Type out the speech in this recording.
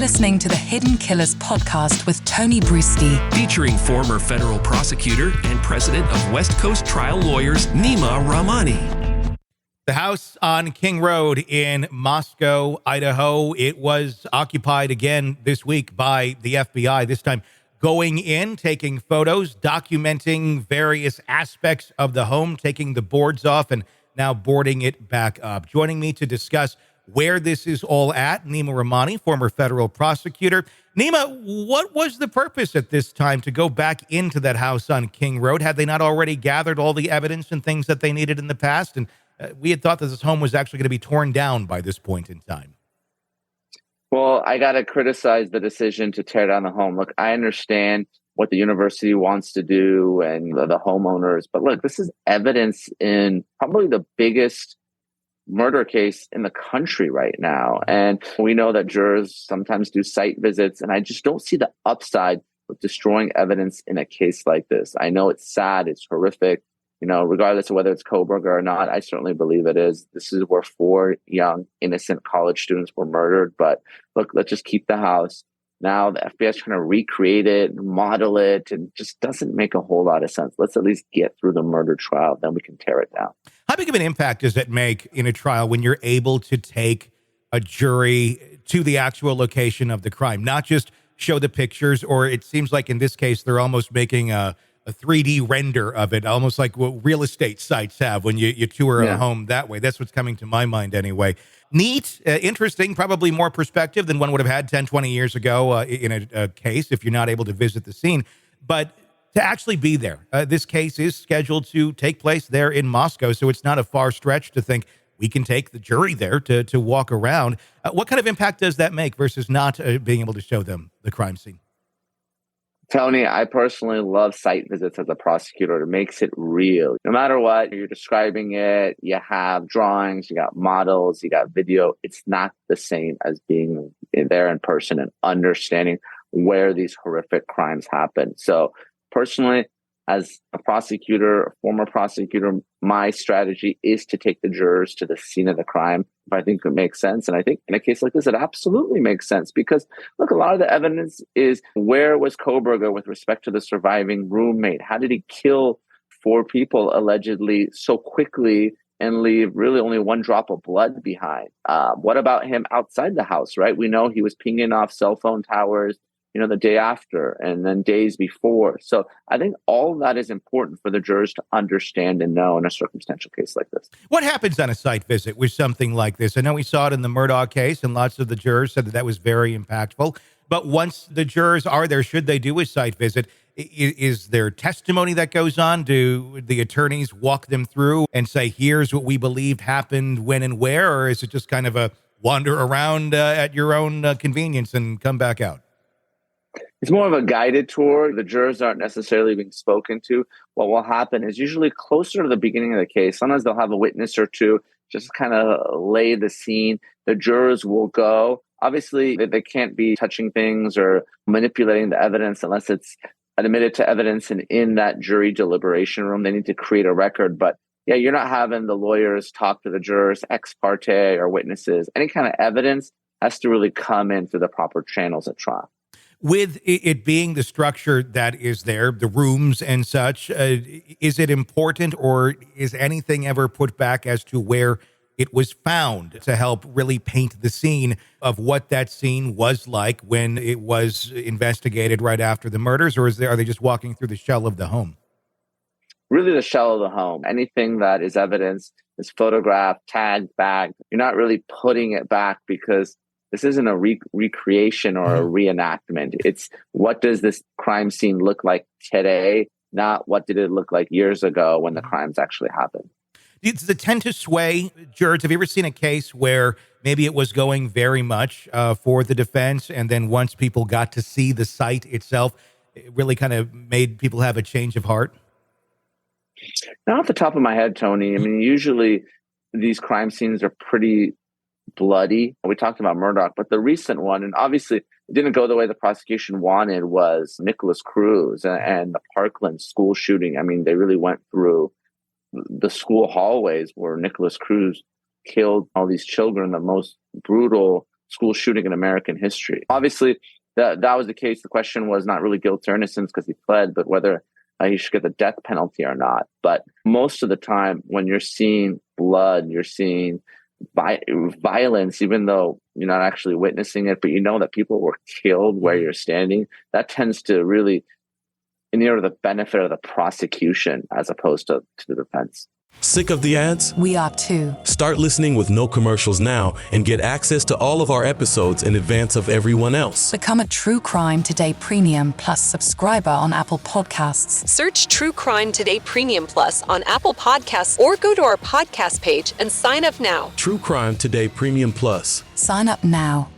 listening to the Hidden Killers podcast with Tony Brueski, featuring former federal prosecutor and president of West Coast Trial Lawyers, Neama Rahmani. The house on King Road in Moscow, Idaho, it was occupied again this week by the FBI, this time going in, taking photos, documenting various aspects of the home, taking the boards off, and now boarding it back up. Joining me to discuss where this is all at, Neama Rahmani, former federal prosecutor. Neama, what was the purpose at this time to go back into that house on King Road? Had they not already gathered all the evidence and things that they needed in the past? And we had thought that this home was actually going to be torn down by this point in time. Well, I got to criticize the decision to tear down the home. Look, I understand what the university wants to do and the homeowners, but look, this is evidence in probably the biggest murder case in the country right now. And we know that jurors sometimes do site visits, and I just don't see the upside of destroying evidence in a case like this. I know it's sad, it's horrific, regardless of whether it's Kohberger or not. I certainly believe it is. This is where 4 young, innocent college students were murdered. But look, let's just keep the house. Now the FBI is trying to recreate it, model it, and just doesn't make a whole lot of sense. Let's at least get through the murder trial, then we can tear it down. How big of an impact does it make in a trial when you're able to take a jury to the actual location of the crime, not just show the pictures, or it seems like in this case, they're almost making a 3D render of it, almost like what real estate sites have when you tour a home that way. That's what's coming to my mind anyway. Neat, interesting, probably more perspective than one would have had 10, 20 years ago in a case if you're not able to visit the scene. But to actually be there, this case is scheduled to take place there in Moscow, so it's not a far stretch to think we can take the jury there to walk around. What kind of impact does that make versus not being able to show them the crime scene? Tony, I personally love site visits as a prosecutor. It makes it real. No matter what, you're describing it, you have drawings, you got models, you got video. It's not the same as being there in person and understanding where these horrific crimes happen. So personally, as a prosecutor, a former prosecutor, my strategy is to take the jurors to the scene of the crime if I think it makes sense. And I think in a case like this, it absolutely makes sense because, look, a lot of the evidence is where was Kohberger with respect to the surviving roommate? How did he kill 4 people allegedly so quickly and leave really only 1 drop of blood behind? What about him outside the house, right? We know he was pinging off cell phone towers the day after and then days before. So I think all of that is important for the jurors to understand and know in a circumstantial case like this. What happens on a site visit with something like this? I know we saw it in the Murdaugh case, and lots of the jurors said that was very impactful. But once the jurors are there, should they do a site visit? Is there testimony that goes on? Do the attorneys walk them through and say, here's what we believed happened when and where? Or is it just kind of a wander around at your own convenience and come back out? It's more of a guided tour. The jurors aren't necessarily being spoken to. What will happen is usually closer to the beginning of the case, sometimes they'll have a witness or two just kind of lay the scene. The jurors will go. Obviously, they can't be touching things or manipulating the evidence unless it's admitted to evidence and in that jury deliberation room. They need to create a record. But yeah, you're not having the lawyers talk to the jurors ex parte or witnesses. Any kind of evidence has to really come in through the proper channels at trial. With it being the structure that is there, the rooms and such, is it important or is anything ever put back as to where it was found to help really paint the scene of what that scene was like when it was investigated right after the murders? Or are they just walking through the shell of the home? Really the shell of the home. Anything that is evidence is photographed, tagged, bagged. You're not really putting it back because this isn't a recreation or a reenactment. It's what does this crime scene look like today, not what did it look like years ago when the crimes actually happened. Does it tend to sway jurors? Have you ever seen a case where maybe it was going very much for the defense, and then once people got to see the site itself, it really kind of made people have a change of heart? Not off the top of my head, Tony. I mean, usually these crime scenes are pretty bloody. We talked about Murdaugh, but the recent one, and obviously it didn't go the way the prosecution wanted, was Nicholas Cruz and the Parkland school shooting. I mean, they really went through the school hallways where Nicholas Cruz killed all these children, the most brutal school shooting in American history. Obviously, that was the case. The question was not really guilt or innocence because he pled, but whether he should get the death penalty or not. But most of the time, when you're seeing blood, you're seeing violence, even though you're not actually witnessing it, but you know that people were killed where you're standing, that tends to really inure the benefit of the prosecution as opposed to the defense. Sick of the ads? We are too. Start listening with no commercials now and get access to all of our episodes in advance of everyone else. Become a True Crime Today Premium Plus subscriber on Apple Podcasts. Search True Crime Today Premium Plus on Apple Podcasts or go to our podcast page and sign up now. True Crime Today Premium Plus. Sign up now.